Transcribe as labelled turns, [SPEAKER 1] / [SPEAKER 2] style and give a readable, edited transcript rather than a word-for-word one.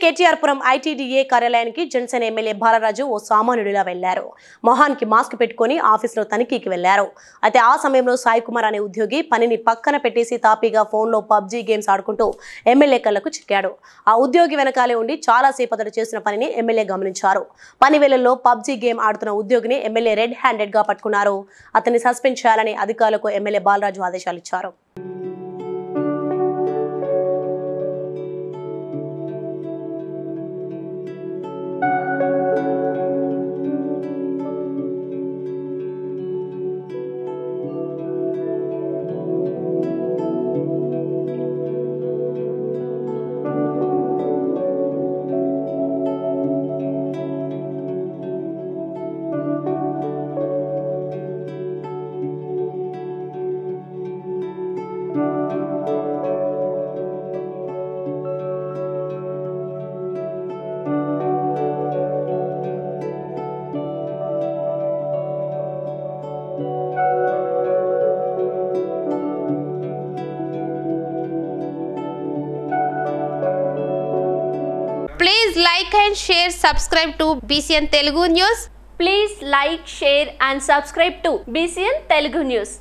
[SPEAKER 1] కేటీఆర్పురం ITDA కార్యాలయానికి Janasena MLA Balaraju ఓ సామాన్యుడిలా వెళ్లారు. మొహానికి మాస్క్ పెట్టుకుని ఆఫీసులో తనిఖీకి వెళ్లారు. అయితే ఆ సమయంలో సాయి కుమార్ అనే ఉద్యోగి పనిని పక్కన పెట్టేసి తాపీగా ఫోన్లో పబ్జీ గేమ్స్ ఆడుకుంటూ ఎమ్మెల్యే కళ్లకు చిక్కాడు. ఆ ఉద్యోగి వెనకాలే ఉండి చాలా సేపు అతడు చేసిన పనిని ఎమ్మెల్యే గమనించారు. పని వేళల్లో పబ్జీ గేమ్ ఆడుతున్న ఉద్యోగిని ఎమ్మెల్యే రెడ్ హ్యాండెడ్ గా పట్టుకున్నారు. అతన్ని సస్పెండ్ చేయాలని అధికారులకు ఎమ్మెల్యే బాలరాజు ఆదేశాలు ఇచ్చారు.
[SPEAKER 2] Please like and share, subscribe to BCN Telugu News.
[SPEAKER 3] Please like, share and subscribe to BCN Telugu News.